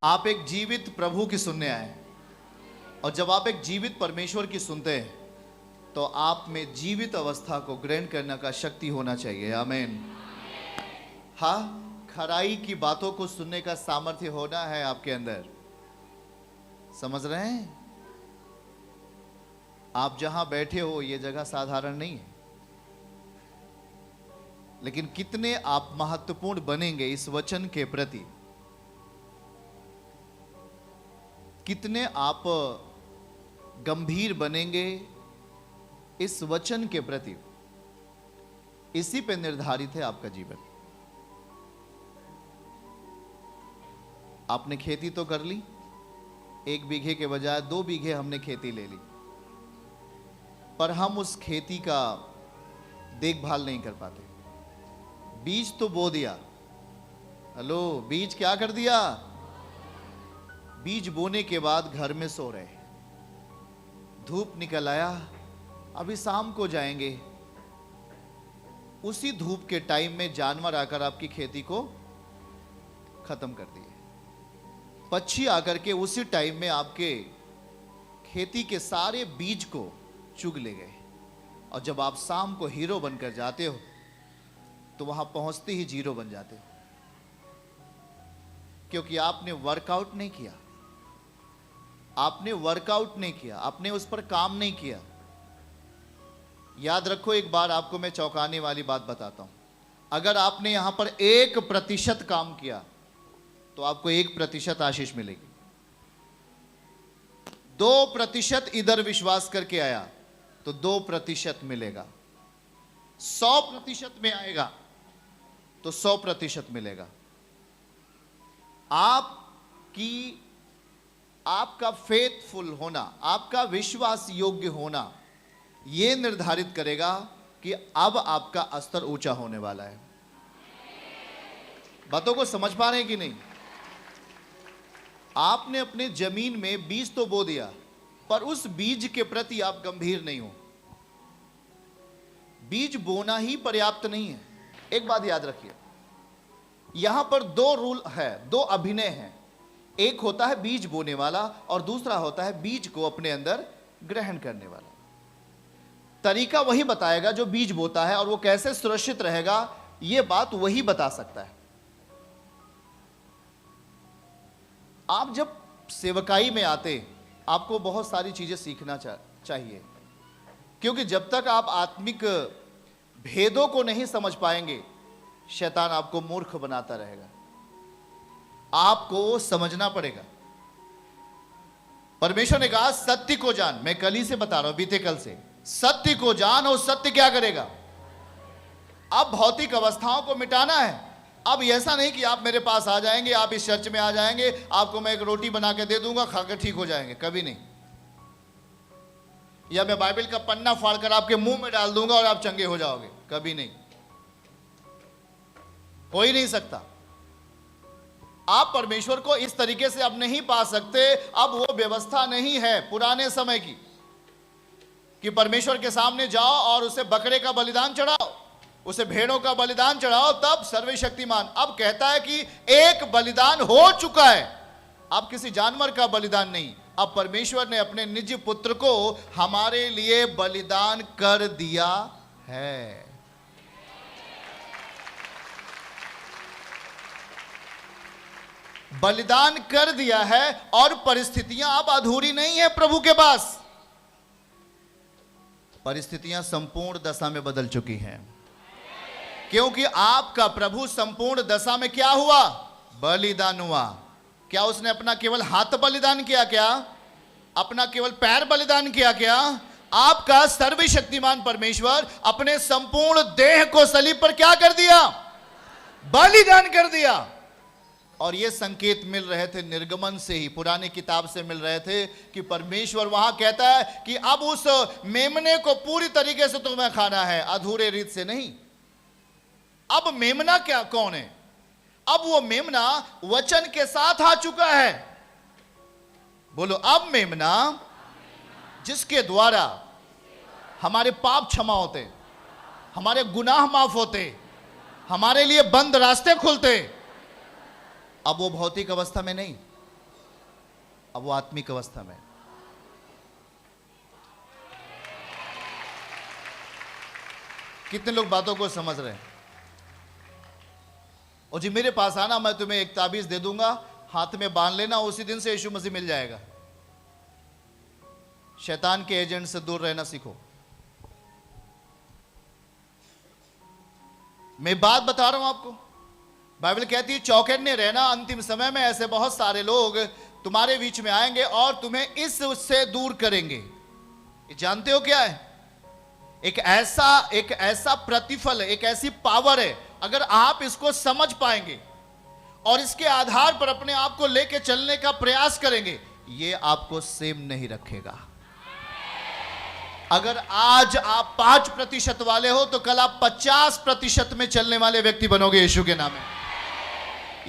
आप एक जीवित प्रभु की सुनने आए, और जब आप एक जीवित परमेश्वर की सुनते हैं तो आप में जीवित अवस्था को ग्रहण करने का शक्ति होना चाहिए। आमीन। हाँ, खराई की बातों को सुनने का सामर्थ्य होना है आपके अंदर। समझ रहे हैं? आप जहां बैठे हो ये जगह साधारण नहीं है, लेकिन कितने आप महत्वपूर्ण बनेंगे इस वचन के प्रति, कितने आप गंभीर बनेंगे इस वचन के प्रति, इसी पे निर्धारित है आपका जीवन। आपने खेती तो कर ली, 1 बीघे के बजाय 2 बीघे हमने खेती ले ली, पर हम उस खेती का देखभाल नहीं कर पाते। बीज तो बो दिया, हेलो, बीज क्या कर दिया? बीज बोने के बाद घर में सो रहे, धूप निकल आया, अभी शाम को जाएंगे, उसी धूप के टाइम में जानवर आकर आपकी खेती को खत्म कर दिए। पक्षी आकर के उसी टाइम में आपके खेती के सारे बीज को चुग ले गए, और जब आप शाम को हीरो बनकर जाते हो तो वहां पहुंचते ही जीरो बन जाते हो, क्योंकि आपने वर्कआउट नहीं किया, आपने वर्कआउट नहीं किया, आपने उस पर काम नहीं किया। याद रखो, एक बार आपको मैं चौंकाने वाली बात बताता हूं। अगर आपने यहां पर 1% काम किया तो आपको 1% आशीष मिलेगी। 2% इधर विश्वास करके आया तो 2% मिलेगा। 100% में आएगा तो 100% मिलेगा। आपका फेथफुल होना, आपका विश्वास योग्य होना, यह निर्धारित करेगा कि अब आपका स्तर ऊंचा होने वाला है। बातों को समझ पा रहे हैं कि नहीं? आपने अपने जमीन में बीज तो बो दिया, पर उस बीज के प्रति आप गंभीर नहीं हो। बीज बोना ही पर्याप्त नहीं है। एक बात याद रखिए, यहां पर 2 रूल है, 2 अभिनय हैं। एक होता है बीज बोने वाला और दूसरा होता है बीज को अपने अंदर ग्रहण करने वाला। तरीका वही बताएगा जो बीज बोता है, और वो कैसे सुरक्षित रहेगा ये बात वही बता सकता है। आप जब सेवकाई में आते, आपको बहुत सारी चीजें सीखना चाहिए, क्योंकि जब तक आप आत्मिक भेदों को नहीं समझ पाएंगे, शैतान आपको मूर्ख बनाता रहेगा। आपको समझना पड़ेगा। परमेश्वर ने कहा सत्य को जान। मैं कल ही से बता रहा हूं, बीते कल से, सत्य को जान और सत्य क्या करेगा? अब भौतिक अवस्थाओं को मिटाना है। अब ऐसा नहीं कि आप मेरे पास आ जाएंगे, आप इस चर्च में आ जाएंगे, आपको मैं एक रोटी बना के दे दूंगा, खाकर ठीक हो जाएंगे, कभी नहीं। या मैं बाइबल का पन्ना फाड़कर आपके मुंह में डाल दूंगा और आप चंगे हो जाओगे, कभी नहीं, हो ही नहीं सकता। आप परमेश्वर को इस तरीके से अब नहीं पा सकते। अब वो व्यवस्था नहीं है पुराने समय की कि परमेश्वर के सामने जाओ और उसे बकरे का बलिदान चढ़ाओ, उसे भेड़ों का बलिदान चढ़ाओ, तब सर्वशक्तिमान। अब कहता है कि एक बलिदान हो चुका है, अब किसी जानवर का बलिदान नहीं। अब परमेश्वर ने अपने निज पुत्र को हमारे लिए बलिदान कर दिया है। बलिदान कर दिया है, और परिस्थितियां अब अधूरी नहीं है प्रभु के पास। परिस्थितियां संपूर्ण दशा में बदल चुकी हैं, क्योंकि आपका प्रभु संपूर्ण दशा में क्या हुआ? बलिदान हुआ। क्या उसने अपना केवल हाथ बलिदान किया? क्या अपना केवल पैर बलिदान किया? क्या आपका सर्वशक्तिमान परमेश्वर अपने संपूर्ण देह को सलीब पर क्या कर दिया? बलिदान कर दिया। और ये संकेत मिल रहे थे निर्गमन से ही, पुरानी किताब से मिल रहे थे कि परमेश्वर वहां कहता है कि अब उस मेमने को पूरी तरीके से तुम्हें खाना है, अधूरे रीत से नहीं। अब मेमना क्या कौन है? अब वो मेमना वचन के साथ आ चुका है। बोलो, अब मेमना जिसके द्वारा हमारे पाप क्षमा होते, हमारे गुनाह माफ होते, हमारे लिए बंद रास्ते खुलते। अब वो भौतिक अवस्था में नहीं, अब वो आत्मिक अवस्था में। कितने लोग बातों को समझ रहे हैं? और जी मेरे पास आना, मैं तुम्हें एक ताबीज दे दूंगा, हाथ में बांध लेना, उसी दिन से यीशु मसीह मिल जाएगा। शैतान के एजेंट से दूर रहना सीखो। मैं बात बता रहा हूं आपको, बाइबल कहती है चौकन्ने रहना, अंतिम समय में ऐसे बहुत सारे लोग तुम्हारे बीच में आएंगे और तुम्हें इस उससे दूर करेंगे। ये जानते हो क्या है? एक ऐसा प्रतिफल, एक ऐसी पावर है, अगर आप इसको समझ पाएंगे और इसके आधार पर अपने आप को लेके चलने का प्रयास करेंगे, ये आपको सेम नहीं रखेगा। अगर आज आप 5% वाले हो तो कल आप 50% में चलने वाले व्यक्ति बनोगे यीशु के नाम में।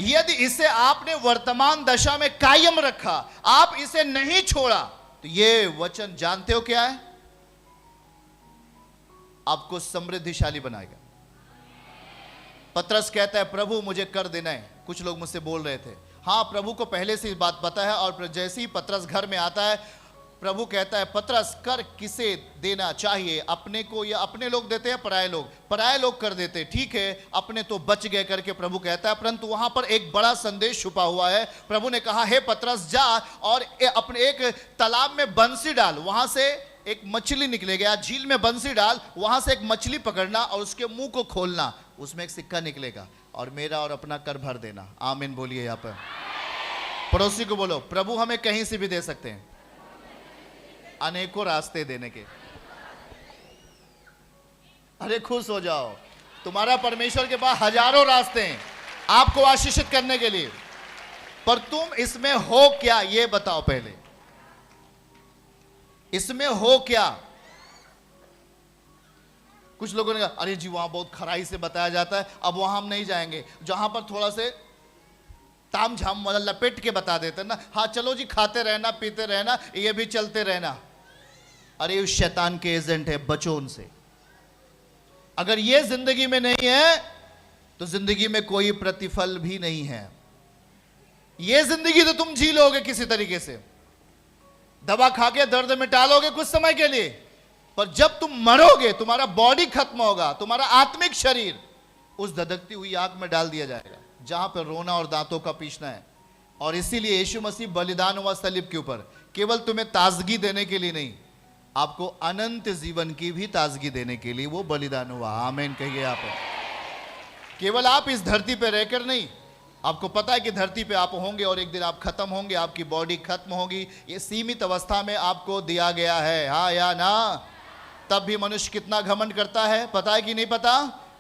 यदि इसे आपने वर्तमान दशा में कायम रखा, आप इसे नहीं छोड़ा, तो ये वचन जानते हो क्या है? आपको समृद्धिशाली बनाएगा। पतरस कहता है प्रभु मुझे कर देना है। कुछ लोग मुझसे बोल रहे थे, हाँ प्रभु को पहले से इस बात पता है, और जैसे ही पतरस घर में आता है, प्रभु कहता है पतरस कर किसे देना चाहिए, अपने को या अपने लोग देते हैं पराये लोग? पराये लोग कर देते, ठीक है अपने तो बच गए करके प्रभु कहता है। परंतु वहां पर एक बड़ा संदेश छुपा हुआ है। प्रभु ने कहा हे पतरस जा और अपने एक तालाब में बंसी डाल, वहां से एक मछली निकले गया, झील में बंसी डाल, वहां से एक मछली पकड़ना और उसके मुंह को खोलना, उसमें एक सिक्का निकलेगा और मेरा और अपना कर भर देना। आमीन बोलिए। यहां पर पड़ोसी को बोलो प्रभु हमें कहीं से भी दे सकते हैं, अनेकों रास्ते देने के। अरे खुश हो जाओ, तुम्हारा परमेश्वर के पास हजारों रास्ते हैं आपको आशीषित करने के लिए, पर तुम इसमें हो क्या ये बताओ पहले। इसमें हो क्या? कुछ लोगों ने कहा अरे जी वहां बहुत खराई से बताया जाता है, अब वहां हम नहीं जाएंगे, जहां पर थोड़ा से ताम झाम वाला लपेट के बता देते ना, हाँ चलो जी खाते रहना पीते रहना ये भी चलते रहना। अरे उस शैतान के एजेंट है, बचो उनसे। अगर ये जिंदगी में नहीं है तो जिंदगी में कोई प्रतिफल भी नहीं है। ये जिंदगी तो तुम जी लोगे किसी तरीके से, दवा खा के दर्द मिटा लोगे कुछ समय के लिए, पर जब तुम मरोगे तुम्हारा बॉडी खत्म होगा, तुम्हारा आत्मिक शरीर उस धधकती हुई आग में डाल दिया जाएगा जहां पर रोना और दांतों का पीसना है। और इसीलिए यीशु मसीह बलिदान हुआ सलीब के ऊपर, केवल तुम्हें ताजगी देने के लिए नहीं, आपको अनंत जीवन की भी ताजगी देने के लिए वो बलिदान हुआ। आमीन कहिए आप। केवल आप इस धरती पे रहकर नहीं, आपको पता है कि धरती पे आप होंगे और एक दिन आप खत्म होंगे, आपकी बॉडी खत्म होगी, ये सीमित अवस्था में आपको दिया गया है, हाँ या ना? तब भी मनुष्य कितना घमंड करता है, पता है कि नहीं पता?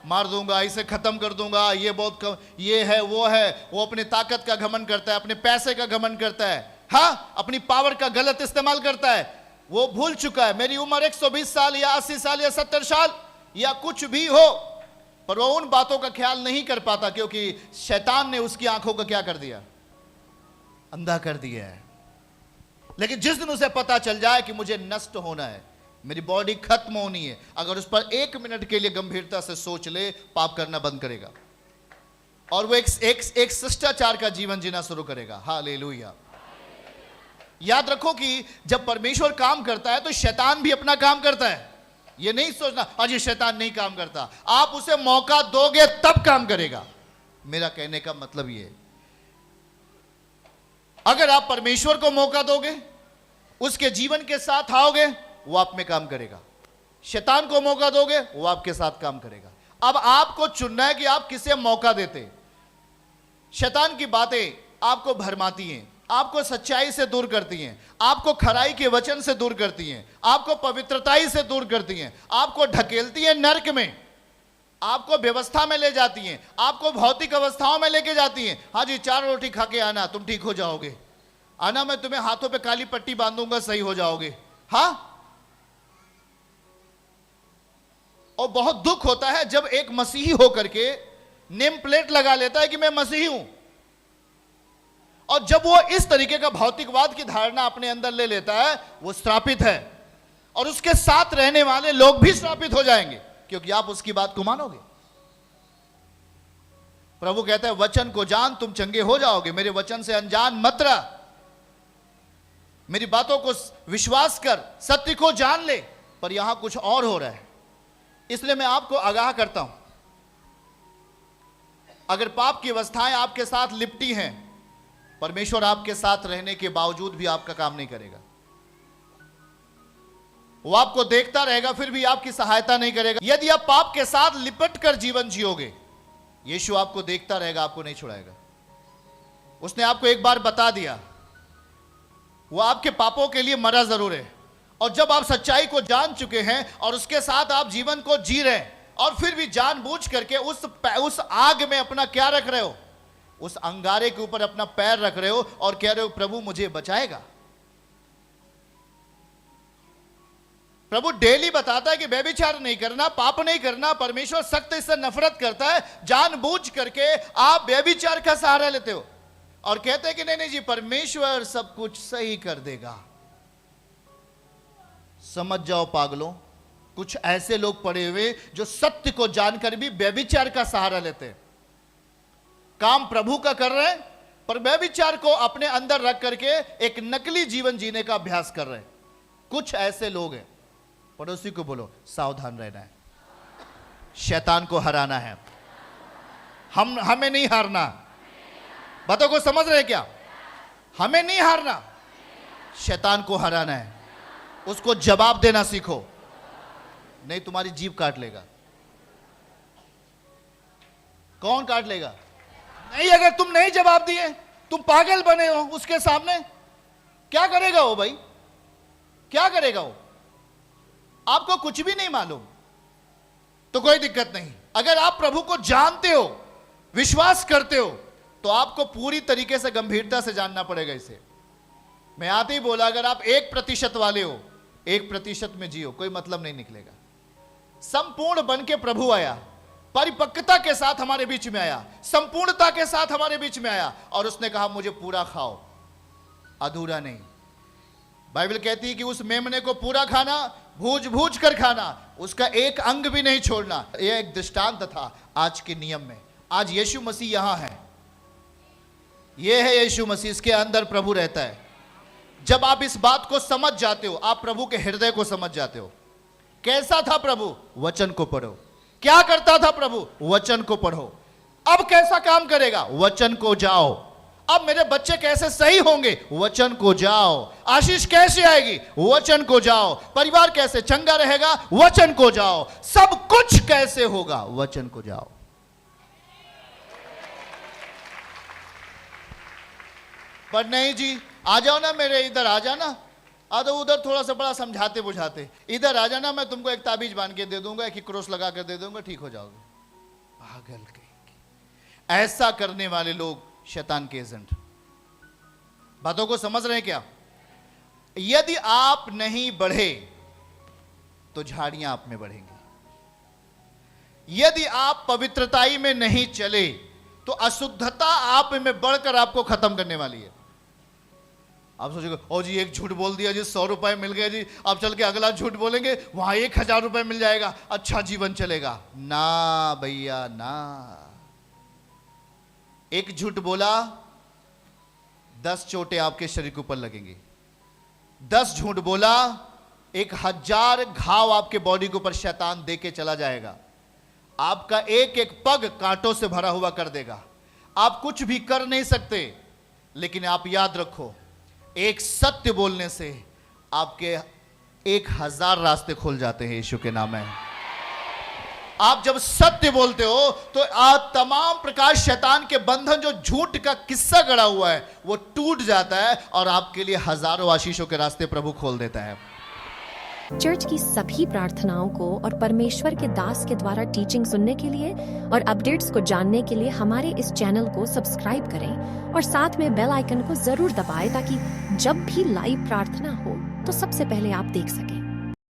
मार दूंगा, इसे खत्म कर दूंगा, ये बहुत ये है वो है, वो अपनी ताकत का घमंड करता है, अपने पैसे का घमंड करता है, हाँ अपनी पावर का गलत इस्तेमाल करता है। वो भूल चुका है मेरी उम्र 120 साल या 80 साल या 70 साल या कुछ भी हो, पर वो उन बातों का ख्याल नहीं कर पाता क्योंकि शैतान ने उसकी आंखों को क्या कर दिया? अंधा कर दिया है। लेकिन जिस दिन उसे पता चल जाए कि मुझे नष्ट होना है, मेरी बॉडी खत्म होनी है, अगर उस पर 1 मिनट के लिए गंभीरता से सोच ले, पाप करना बंद करेगा और वो एक शिष्टाचार का जीवन जीना शुरू करेगा। हालेलुया। याद रखो कि जब परमेश्वर काम करता है तो शैतान भी अपना काम करता है। ये नहीं सोचना आज ये शैतान नहीं काम करता, आप उसे मौका दोगे तब काम करेगा। मेरा कहने का मतलब ये है, अगर आप परमेश्वर को मौका दोगे, उसके जीवन के साथ आओगे, वो आप में काम करेगा। शैतान को मौका दोगे, वो आपके साथ काम करेगा। अब आपको चुनना है कि आप किसे मौका देते। शैतान की बातें आपको भरमाती हैं, आपको सच्चाई से दूर करती हैं, आपको खराई के वचन से दूर करती हैं, आपको पवित्रताई से दूर करती हैं, आपको ढकेलती हैं नरक में, आपको व्यवस्था में ले जाती हैं, आपको भौतिक अवस्थाओं में लेके जाती हैं। हाँ जी 4 रोटी खा के आना, तुम ठीक हो जाओगे, आना मैं तुम्हें हाथों पे काली पट्टी बांधूंगा, सही हो जाओगे। हाँ, और बहुत दुख होता है जब एक मसीही होकर के नेम प्लेट लगा लेता है कि मैं मसीही हूं, और जब वो इस तरीके का भौतिकवाद की धारणा अपने अंदर ले लेता है, वो श्रापित है और उसके साथ रहने वाले लोग भी श्रापित हो जाएंगे क्योंकि आप उसकी बात को मानोगे। प्रभु कहता है वचन को जान तुम चंगे हो जाओगे, मेरे वचन से अनजान मत रह। मेरी बातों को विश्वास कर, सत्य को जान ले, पर यहां कुछ और हो रहा है। इसलिए मैं आपको आगाह करता हूं, अगर पाप की अवस्थाएं आपके साथ लिपटी हैं, परमेश्वर आपके साथ रहने के बावजूद भी आपका काम नहीं करेगा। वो आपको देखता रहेगा, फिर भी आपकी सहायता नहीं करेगा। यदि आप पाप के साथ लिपट कर जीवन जियोगे, यीशु आपको देखता रहेगा, आपको नहीं छुड़ाएगा। उसने आपको एक बार बता दिया, वो आपके पापों के लिए मरा जरूर है, और जब आप सच्चाई को जान चुके हैं और उसके साथ आप जीवन को जी रहे हैं, और फिर भी जानबूझ करके उस आग में अपना क्या रख रहे हो, उस अंगारे के ऊपर अपना पैर रख रहे हो और कह रहे हो प्रभु मुझे बचाएगा। प्रभु डेली बताता है कि व्यभिचार नहीं करना, पाप नहीं करना। परमेश्वर सख्त इससे नफरत करता है। जानबूझ करके आप व्यभिचार का सहारा लेते हो और कहते हैं कि नहीं जी, परमेश्वर सब कुछ सही कर देगा। समझ जाओ पागलों, कुछ ऐसे लोग पड़े हुए जो सत्य को जानकर भी व्यभिचार का सहारा लेते हैं। काम प्रभु का कर रहे हैं, पर व्यभिचार को अपने अंदर रख करके एक नकली जीवन जीने का अभ्यास कर रहे हैं। कुछ ऐसे लोग हैं। पड़ोसी को बोलो, सावधान रहना है, शैतान को हराना है। हमें नहीं हारना। बातों को समझ रहे क्या? हमें नहीं हारना, शैतान को हराना है। उसको जवाब देना सीखो, नहीं तुम्हारी जीभ काट लेगा। कौन काट लेगा? नहीं, अगर तुम नहीं जवाब दिए, तुम पागल बने हो उसके सामने, क्या करेगा वो भाई? क्या करेगा वो? आपको कुछ भी नहीं मालूम तो कोई दिक्कत नहीं। अगर आप प्रभु को जानते हो, विश्वास करते हो, तो आपको पूरी तरीके से गंभीरता से जानना पड़ेगा इसे। मैं आते ही बोला, अगर आप 1% वाले हो, 1% में जियो, कोई मतलब नहीं निकलेगा। संपूर्ण बन के प्रभु आया, परिपक्वता के साथ हमारे बीच में आया, संपूर्णता के साथ हमारे बीच में आया, और उसने कहा मुझे पूरा खाओ, अधूरा नहीं। बाइबल कहती है कि उस मेमने को पूरा खाना, भूज भूज कर खाना, उसका एक अंग भी नहीं छोड़ना। यह एक दृष्टांत था आज के नियम में। आज यीशु मसीह यहां है, यह है यीशु मसीह, इसके अंदर प्रभु रहता है। जब आप इस बात को समझ जाते हो, आप प्रभु के हृदय को समझ जाते हो। कैसा था प्रभु? वचन को पढ़ो। क्या करता था प्रभु? वचन को पढ़ो। अब कैसा काम करेगा? वचन को जाओ। अब मेरे बच्चे कैसे सही होंगे? वचन को जाओ। आशीष कैसे आएगी? वचन को जाओ। परिवार कैसे चंगा रहेगा? वचन को जाओ। सब कुछ कैसे होगा? वचन को जाओ। पर नहीं जी, आ जाओ ना मेरे इधर, आ जाना, आ तो उधर थोड़ा सा बड़ा समझाते बुझाते, इधर आ जाना, मैं तुमको एक ताबीज बांध के दे दूंगा, एक क्रोस लगा कर दे दूंगा, ठीक हो जाओगे। पागल कहेंगे। ऐसा करने वाले लोग शैतान के एजेंट। बातों को समझ रहे हैं क्या? यदि आप नहीं बढ़े तो झाड़ियां आप में बढ़ेंगी। यदि आप पवित्रताई में नहीं चले तो अशुद्धता आप में बढ़कर आपको खत्म करने वाली है। आप सोचेंगे, ओ जी एक झूठ बोल दिया जी, 100 रुपए मिल गए जी, अब चल के अगला झूठ बोलेंगे, वहां 1000 रुपए मिल जाएगा, अच्छा जीवन चलेगा। ना भैया ना। एक झूठ बोला, 10 चोटें आपके शरीर के ऊपर लगेंगी। 10 झूठ बोला, 1000 घाव आपके बॉडी के ऊपर शैतान दे के चला जाएगा। आपका एक एक पग कांटों से भरा हुआ कर देगा। आप कुछ भी कर नहीं सकते, लेकिन आप याद रखो, एक सत्य बोलने से आपके 1000 रास्ते खुल जाते हैं यीशु के नाम में। आप जब सत्य बोलते हो तो आप तमाम प्रकार शैतान के बंधन, जो झूठ का किस्सा गढ़ा हुआ है, वो टूट जाता है और आपके लिए हजारों आशीषों के रास्ते प्रभु खोल देता है। चर्च की सभी प्रार्थनाओं को और परमेश्वर के दास के द्वारा टीचिंग सुनने के लिए और अपडेट्स को जानने के लिए हमारे इस चैनल को सब्सक्राइब करें और साथ में बेल आइकन को जरूर दबाएं, ताकि जब भी लाइव प्रार्थना हो तो सबसे पहले आप देख सकें।